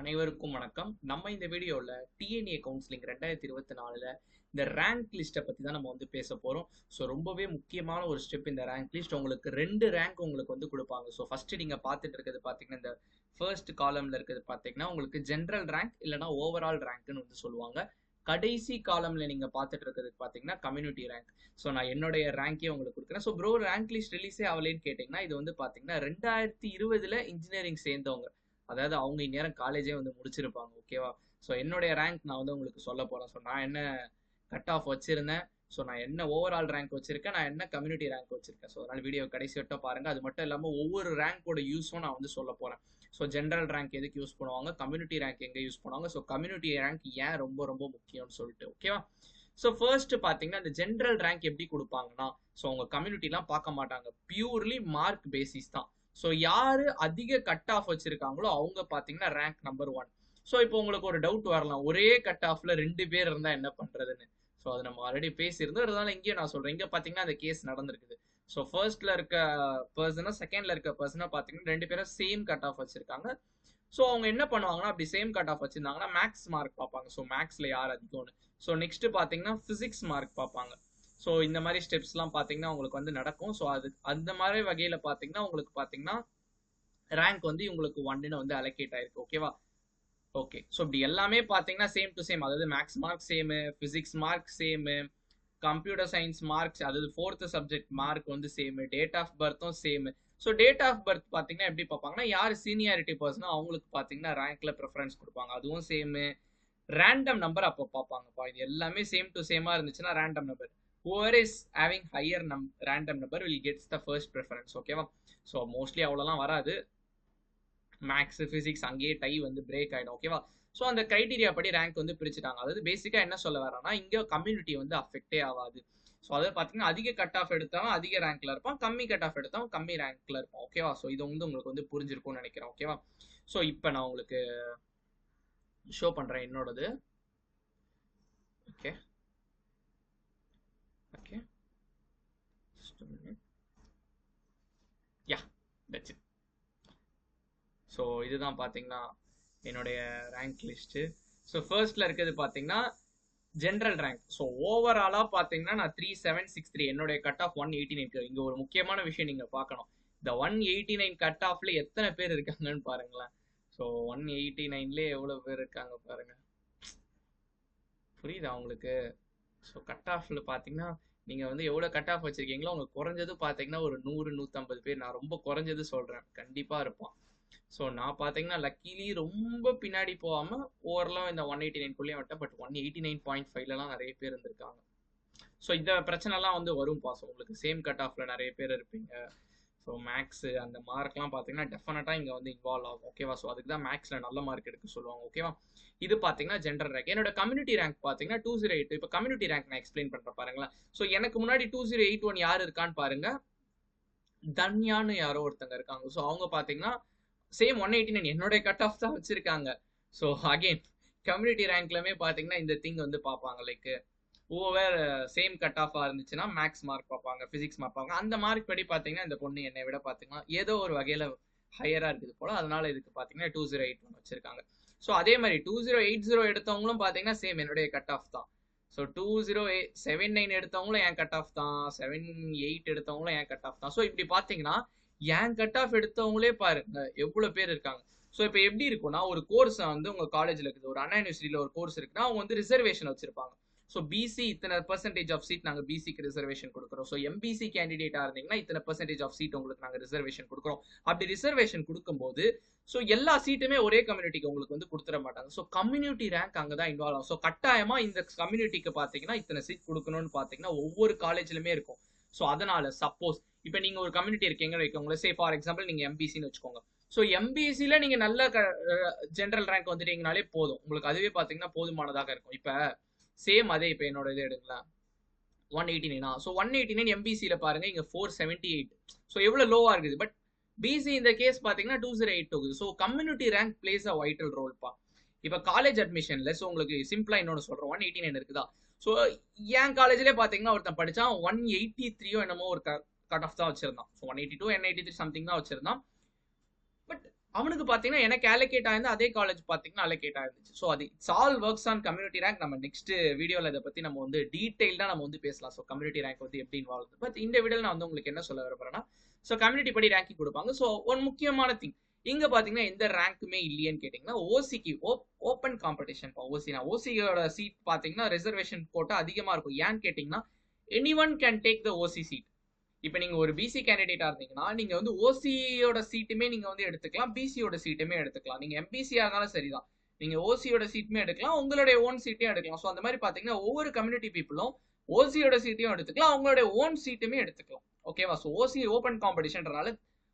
அனைவருக்கும் வணக்கம். நம்ம இந்த வீடியோவில் டிஎன்ஏ கவுன்சிலிங் 2024ல் இந்த ரேங்க் லிஸ்ட்டை பற்றி தான் நம்ம வந்து பேச போகிறோம். ஸோ ரொம்பவே முக்கியமான ஒரு ஸ்டெப் இந்த ரேங்க் லிஸ்ட். உங்களுக்கு 2 ரேங்க் உங்களுக்கு வந்து கொடுப்பாங்க. ஸோ ஃபஸ்ட்டு நீங்கள் பார்த்துட்டு இருக்கிறது பார்த்தீங்கன்னா இந்த ஃபர்ஸ்ட் காலமில் இருக்கிறது பார்த்தீங்கன்னா உங்களுக்கு ஜென்ரல் ரேங்க் இல்லைனா ஓவரால் ரேங்க்னு வந்து சொல்லுவாங்க. கடைசி காலமில் நீங்கள் பார்த்துட்டு இருக்கிறது பார்த்தீங்கன்னா கம்யூனிட்டி ரேங்க். ஸோ நான் என்னுடைய ரேங்கே உங்களுக்கு கொடுக்குறேன். ஸோ ப்ரோ ரேங்க் லிஸ்ட் ரிலீஸே ஆகலேன்னு கேட்டிங்கன்னா இது வந்து பார்த்தீங்கன்னா 2020ல் இன்ஜினியரிங் சேர்ந்தவங்க, அதாவது அவங்க இந்நேரம் காலேஜே வந்து முடிச்சிருப்பாங்க. ஓகேவா? ஸோ என்னுடைய ரேங்க் நான் வந்து உங்களுக்கு சொல்ல போகிறேன். ஸோ நான் என்ன கட் ஆஃப் வச்சிருந்தேன், ஸோ நான் என்ன ஓவரால் ரேங்க் வச்சிருக்கேன், நான் என்ன கம்யூனிட்டி ரேங்க் வச்சிருக்கேன். ஸோ அதனால் வீடியோ கடைசி வட்டம் பாருங்கள். அது மட்டும் இல்லாமல் ஒவ்வொரு ரேங்கோட யூஸும் நான் வந்து சொல்ல போகிறேன். ஸோ ஜென்ரல் ரேங்க் எதுக்கு யூஸ் பண்ணுவாங்க, கம்யூனிட்டி ரேங்க் எங்கே யூஸ் பண்ணுவாங்க, ஸோ கம்யூனிட்டி ரேங்க் ஏன் ரொம்ப ரொம்ப முக்கியம்னு சொல்லிட்டு. ஓகேவா? ஸோ ஃபர்ஸ்ட் பார்த்தீங்கன்னா இந்த ஜென்ரல் ரேங்க் எப்படி கொடுப்பாங்கன்னா, ஸோ அவங்க கம்யூனிட்டிலாம் பார்க்க மாட்டாங்க, பியூர்லி மார்க் பேசிஸ் தான். ஸோ யாரு அதிக கட் ஆஃப் வச்சிருக்காங்களோ அவங்க பார்த்தீங்கன்னா ரேங்க் நம்பர் 1. ஸோ இப்போ உங்களுக்கு ஒரு டவுட் வரலாம், ஒரே கட் ஆஃப்ல 2 பேர் இருந்தால் என்ன பண்ணுறதுன்னு. ஸோ அது நம்ம ஆல்ரெடி பேசியிருந்தோம், இருந்தாலும் இங்கேயும் நான் சொல்கிறேன். இங்கே பார்த்தீங்கன்னா அந்த கேஸ் நடந்திருக்குது. ஸோ ஃபர்ஸ்ட்ல இருக்க பர்சனும் செகண்ட்ல இருக்க பர்சனும் பார்த்தீங்கன்னா 2 பேரும் சேம் கட் ஆஃப் வச்சிருக்காங்க. ஸோ அவங்க என்ன பண்ணுவாங்கன்னா, அப்படி சேம் கட் ஆஃப் வச்சிருந்தாங்கன்னா மேக்ஸ் மார்க் பார்ப்பாங்க. ஸோ மேக்ஸ்ல யார் அதிகம்னு. ஸோ நெக்ஸ்ட் பார்த்தீங்கன்னா பிசிக்ஸ் மார்க் பார்ப்பாங்க. ஸோ இந்த மாதிரி ஸ்டெப்ஸ்லாம் பார்த்தீங்கன்னா உங்களுக்கு வந்து நடக்கும். ஸோ அது அந்த மாதிரி வகையில் பார்த்தீங்கன்னா உங்களுக்கு பார்த்தீங்கன்னா ரேங்க் வந்து உங்களுக்கு 1ன்னு வந்து அலோகேட் ஆயிருக்கு. ஓகேவா? ஓகே. ஸோ இப்படி எல்லாமே பார்த்தீங்கன்னா சேம் டு சேம், அதாவது max mark same, physics mark same, computer science marks, அதாவது 4th சப்ஜெக்ட் மார்க் வந்து சேமு, டேட் ஆஃப் பர்த்தும் same. So date of birth பார்த்தீங்கன்னா எப்படி பார்ப்பாங்கன்னா, யார் சீனியாரிட்டி பர்சனோ அவங்களுக்கு பார்த்தீங்கன்னா ரேங்க்ல ப்ரிஃபரன்ஸ் கொடுப்பாங்க, அதுவும் சேமு. ரேண்டம் நம்பர் அப்போ பார்ப்பாங்கப்பா. இது எல்லாமே சேம் டு சேமாக இருந்துச்சுன்னா random number. whoever is having higher random number will gets the first preference. ஓகேவா? ஸோ மோஸ்ட்லி அவ்வளோலாம் வராது. மேக்ஸ் ஃபிசிக்ஸ் அங்கேயே டை வந்து பிரேக் ஆகிடும். ஓகேவா? ஸோ அந்த கிரைட்டீரியா படி ரேங்க் வந்து பிரிச்சுட்டாங்க. அதாவது பேசிக்காக என்ன சொல்ல வரேன்னா, இங்கே கம்யூனிட்டி வந்து அஃபெக்டே ஆகாது. ஸோ அதாவது பார்த்தீங்கன்னா அதிக கட் ஆஃப் எடுத்தவன் அதிக ரேங்க்ல இருப்பான், கம்மி கட் ஆஃப் எடுத்தவன் கம்மி ரேங்க்ல இருப்பான். ஓகேவா? ஸோ இது வந்து உங்களுக்கு வந்து புரிஞ்சிருக்கும்னு நினைக்கிறேன். ஓகேவா? ஸோ இப்போ நான் உங்களுக்கு ஷோ பண்ணுறேன் என்னோடது. Okay okay, yeah, that's it. So இதுதான் பார்த்தீங்கன்னா என்னுடைய ரேங்க் லிஸ்ட்டு. ஸோ ஃபர்ஸ்ட்ல இருக்கிறது பார்த்தீங்கன்னா ஜென்ரல் ரேங்க். ஸோ ஓவராலாக பார்த்தீங்கன்னா நான் 3763, என்னுடைய கட் ஆஃப் 189. இங்கே ஒரு முக்கியமான விஷயம் நீங்கள் பார்க்கணும், இந்த 189 கட் ஆஃப்ல எத்தனை பேர் இருக்காங்கன்னு பாருங்களேன். ஸோ 189லே எவ்வளோ பேர் இருக்காங்க பாருங்க, புரியுதா உங்களுக்கு? ஸோ கட் ஆஃப்ல பார்த்தீங்கன்னா நீங்கள் வந்து எவ்வளோ கட் ஆஃப் வச்சுருக்கீங்களோ உங்களுக்கு குறைஞ்சது பார்த்தீங்கன்னா ஒரு 100-150 பேர், நான் ரொம்ப குறைஞ்சது சொல்கிறேன், கண்டிப்பாக இருப்பான். ஸோ நான் பார்த்தீங்கன்னா லக்கிலி ரொம்ப பின்னாடி போகாமல் ஓவரலாம் இந்த 189குள்ளேயே வந்துட்டேன். பட் 189.5லலாம் நிறைய பேர் இருந்திருக்காங்க. ஸோ இந்த பிரச்சனைலாம் வந்து வரும் பாஸ், உங்களுக்கு சேம் கட் ஆஃப்ல நிறைய பேர் இருப்பீங்க. ஸோ மேக்ஸு அந்த மார்க்லாம் பார்த்தீங்கன்னா டெஃபினட்டாக இங்கே வந்து இன்வால்வ் ஆகும். ஓகேவா? ஸோ அதுக்கு தான் மேக்ஸில் நல்ல மார்க் எடுக்க சொல்லுவாங்க. ஓகேவா? இது பார்த்தீங்கன்னா ஜென்ரல் ரேங்க். என்னோட கம்யூனிட்டி ரேங்க் பார்த்தீங்கன்னா 208. இப்போ கம்யூனிட்டி ரேங்க் நான் எக்ஸ்பிளைன் பண்ணுறேன் பாருங்களேன். ஸோ எனக்கு முன்னாடி 2081 யார் இருக்கான்னு பாருங்க, தன்யான்னு யாரோ ஒருத்தங்க இருக்காங்க. ஸோ அவங்க பார்த்தீங்கன்னா சேம் 189 என்னோட கட் ஆஃப் தான் வச்சிருக்காங்க. ஸோ அகெயின் கம்யூனிட்டி ரேங்க்லமே பார்த்தீங்கன்னா இந்த திங் வந்து பார்ப்பாங்க, லைக் ஓவர் சேம் கட் ஆஃபாக இருந்துச்சுன்னா மேக்ஸ் மார்க் பார்ப்பாங்க, ஃபிசிக்ஸ் மார்க் பார்ப்பாங்க. அந்த மார்க் படி பார்த்தீங்கன்னா இந்த பொண்ணு என்னை விட பார்த்தீங்கன்னா ஏதோ ஒரு வகையில் ஹையராக இருக்குது போல், அதனால இதுக்கு பார்த்தீங்கன்னா 2081 வச்சிருக்காங்க. ஸோ அதே மாதிரி 2080 எடுத்தவங்களும் பார்த்தீங்கன்னா சேம் என்னுடைய கட் ஆஃப் தான். ஸோ 2079 எடுத்தவங்களும் என் கட் ஆஃப் தான், 78 எடுத்தவங்களும் என் கட் ஆஃப் தான். ஸோ இப்படி பார்த்தீங்கன்னா என் கட் ஆஃப் எடுத்தவங்களே பாருங்க எவ்வளோ பேர் இருக்காங்க. ஸோ இப்போ எப்படி இருக்கும்னா, ஒரு கோர்ஸ் வந்து உங்கள் காலேஜில் இருக்குது, ஒரு அண்ணா யூனிவர்சிட்டியில் ஒரு கோர்ஸ் இருக்குன்னா அவங்க வந்து ரிசர்வேஷன் வச்சிருப்பாங்க. ஸோ பிசி இத்தனை பர்சன்டேஜ் ஆஃப் சீட் நாங்கள் பிசிக்கு ரிசர்வேஷன் கொடுக்குறோம். ஸோ எம்பிசி கேண்டிடேட்டாக இருந்தீங்கன்னா இத்தனை பர்சன்டேஜ் ஆஃப் சீட் உங்களுக்கு நாங்கள் ரிசர்வேஷன் கொடுக்குறோம். அப்படி ரிசர்வேஷன் கொடுக்கும்போது ஸோ எல்லா சீட்டுமே ஒரே கம்யூனிட்டிக்கு உங்களுக்கு வந்து கொடுத்துட மாட்டாங்க. ஸோ கம்யூனிட்டி ரேங்க் அங்கே தான் இன்வால்வ் ஆகும். ஸோ கட்டாயமாக இந்த கம்யூனிட்டிக்கு பார்த்தீங்கன்னா இத்தனை சீட் கொடுக்கணும்னு பார்த்தீங்கன்னா ஒவ்வொரு காலேஜ்லுமே இருக்கும். ஸோ அதனால சப்போஸ் இப்போ நீங்கள் ஒரு கம்யூனிட்டி இருக்கீங்கன்னு வைக்கோங்க, சே ஃபார் எக்ஸாம்பிள் நீங்கள் எம்பிசின்னு வச்சுக்கோங்க. ஸோ எம்பிசியில் நீங்கள் நல்ல ஜென்ரல் ரேங்க் வந்துட்டீங்கனாலே போதும், உங்களுக்கு அதுவே பார்த்தீங்கன்னா போதுமானதாக இருக்கும். இப்போ சேம் அதே இப்போ என்னோட இது எடுங்களேன், 189. ஸோ 189 எம்பிசியில் பாருங்க இங்கே 478. ஸோ எவ்வளோ லோவாக இருக்குது. பட் பிசி இந்த கேஸ் பார்த்தீங்கன்னா 2082 இருக்குது. So community rank place a vital ரோல்ப்பா. இப்போ காலேஜ் அட்மிஷனில் ஸோ உங்களுக்கு சிம்பிளாக இன்னொன்று சொல்கிறேன், 189 இருக்குதா. ஸோ என் காலேஜ்லேயே பார்த்தீங்கன்னா ஒருத்தன் படித்தான் 183 என்னமோ ஒரு கட் ஆஃப் தான் வச்சிருந்தான். ஸோ 182 183 சம்திங் தான் வச்சிருந்தான். பட் அவனுக்கு பாத்தீங்கன்னா எனக்கு அலோகேட் ஆயிருந்தா அதே காலேஜ் பாத்தீங்கன்னா அலோகேட் ஆயிருந்துச்சு. ஸோ அது it's all works on community rank. நம்ம நெக்ஸ்ட் வீடியோல இதை பத்தி நம்ம வந்து டீடைல்டா நம்ம வந்து பேசலாம். ஸோ கம்யூனிட்டி ரேங்க் வந்து எப்படி இன்வால்வ். பட் இந்த வீடியோல நான் வந்து உங்களுக்கு என்ன சொல்ல விரும்புறேன்னா, ஸோ கம்யூனிட்டி படி ரேங்கிங் கொடுப்பாங்க. ஸோ ஒன் முக்கியமான திங் இங்க பாத்தீங்கன்னா எந்த ரேங்க்குமே இல்லையேன்னு கேட்டீங்கன்னா, ஓசிக்கு ஓப்பன் காம்படிஷன். ஓசியோட சீட் பாத்தீங்கன்னா ரிசர்வேஷன் கோட்டா அதிகமா இருக்கும். ஏன்னு கேட்டீங்கன்னா any one can take the OC seat. இப்போ நீங்க ஒரு பிசி கேண்டிடேட்டா இருந்தீங்கன்னா நீங்க வந்து ஓசியோட சீட்டுமே நீங்க வந்து எடுத்துக்கலாம், பிசியோட சீட்டுமே எடுத்துக்கலாம். நீங்க எம்பிசியா இருந்தாலும் சரிதான், நீங்க ஓசியோட சீட்டுமே எடுக்கலாம், உங்களுடைய ஓன் சீட்டையும் எடுக்கலாம். ஸோ அந்த மாதிரி பாத்தீங்கன்னா ஒவ்வொரு கம்யூனிட்டி பீப்புளும் ஓசியோட சீட்டையும் எடுத்துக்கலாம், அவங்களுடைய ஓன் சீட்டுமே எடுத்துக்கலாம். ஓகேவா? ஸோ ஓசி ஓப்பன் காம்படிஷன்றனால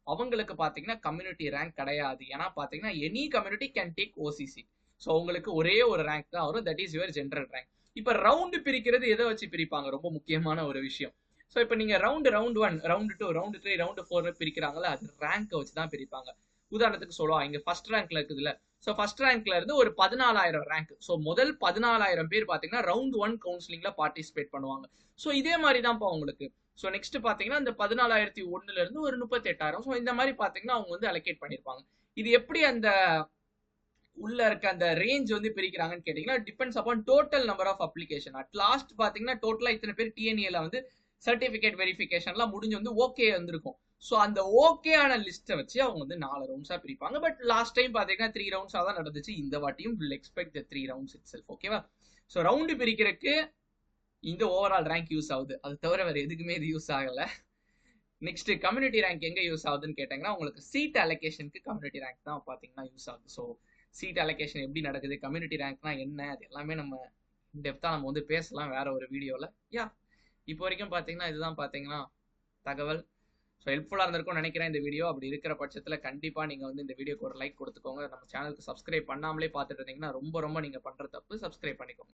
அவங்களுக்கு பாத்தீங்கன்னா கம்யூனிட்டி ரேங்க் கிடையாது. ஏன்னா பாத்தீங்கன்னா any community can take OC seat. So உங்களுக்கு ஒரே ஒரு ரேங்க் தான் வரும், that is your general rank. இப்போ ரவுண்டு பிரிக்கிறது எதை வச்சு பிரிப்பாங்க? ரொம்ப முக்கியமான ஒரு விஷயம். ஸோ இப்போ நீங்க ரவுண்ட் 1, ரவுண்ட் 2, ரவுண்ட் 3, ரவுண்ட் 4 பிரிக்கிறாங்களா, அது ரேங்கை வச்சு தான் பிரிப்பாங்க. உதாரணத்துக்கு சொல்லுவா, இங்க ஃபர்ஸ்ட் ரேங்க்ல இருக்குதுல்ல, ஸோ ஃபர்ஸ்ட் ரேங்க்ல இருந்து ஒரு 14,000 ரேங்க். ஸோ முதல் 14,000 பேர் பாத்தீங்கன்னா ரவுண்ட் 1 கவுன்சிலிங்ல பார்ட்டிசிபேட் பண்ணுவாங்க. ஸோ இதே மாதிரி தான்ப்பா உங்களுக்கு. ஸோ நெக்ஸ்ட் பாத்தீங்கன்னா இந்த 14,001 இருந்து ஒரு 38,000. ஸோ இந்த மாதிரி பாத்தீங்கன்னா அவங்க வந்து அலோகேட் பண்ணிருப்பாங்க. இது எப்படி அந்த உள்ள இருக்க அந்த ரேஞ்ச் வந்து பிரிக்கிறாங்கன்னு கேட்டீங்கன்னா, depends upon total number of application. At last பாத்தீங்கன்னா டோட்டலா இத்தனை பேர் டிஎன்ஏல வந்து சர்டிபிகேட் வெரிஃபிகேஷன்லாம் முடிஞ்சு வந்து ஓகே வந்திருக்கும். ஸோ அந்த ஓகே ஆன லிஸ்ட்டை வச்சு அவங்க வந்து 4 ரவுண்ட்ஸா பிரிப்பாங்க. பட் லாஸ்ட் டைம் பாத்தீங்கன்னா 3 ரவுண்ட்ஸா தான் நடந்துச்சு. இந்த வாட்டியும் will expect the 3 rounds it self. ஓகேவா? ஸோ ரவுண்டு பிரிக்கிறதுக்கு இந்த ஓவரால் ரேங்க் யூஸ் ஆகுது, அது தவிர வேற எதுக்குமே இது யூஸ் ஆகல. நெக்ஸ்ட் கம்யூனிட்டி ரேங்க் எங்க யூஸ் ஆகுதுன்னு கேட்டீங்கன்னா, உங்களுக்கு சீட் அலோகேஷனுக்கு கம்யூனிட்டி ரேங்க் தான் பாத்தீங்கன்னா யூஸ் ஆகுது. ஸோ சீட் அலோகேஷன் எப்படி நடக்குது, கம்யூனிட்டி ரேங்க்னா என்ன, அது எல்லாமே நம்ம டெப்தா நம்ம வந்து பேசலாம் வேற ஒரு வீடியோல. யா இப்போ வரைக்கும் பாத்தீங்கன்னா இதுதான் பாத்தீங்கன்னா தகவல். ஸோ ஹெல்ப்ஃபுல்லா இருந்திருக்கும்னு நினைக்கிறேன் இந்த வீடியோ. அப்படி இருக்கிற பட்சத்துல கண்டிப்பா நீங்க வந்து இந்த வீடியோக்கு ஒரு லைக் கொடுத்துக்கோங்க. நம்ம சேனலுக்கு சப்ஸ்கிரைப் பண்ணாமலே பார்த்துட்டு இருந்தீங்கன்னா ரொம்ப ரொம்ப நீங்க பண்ற தப்பு. சப்ஸ்கிரைப் பண்ணிக்கோங்க.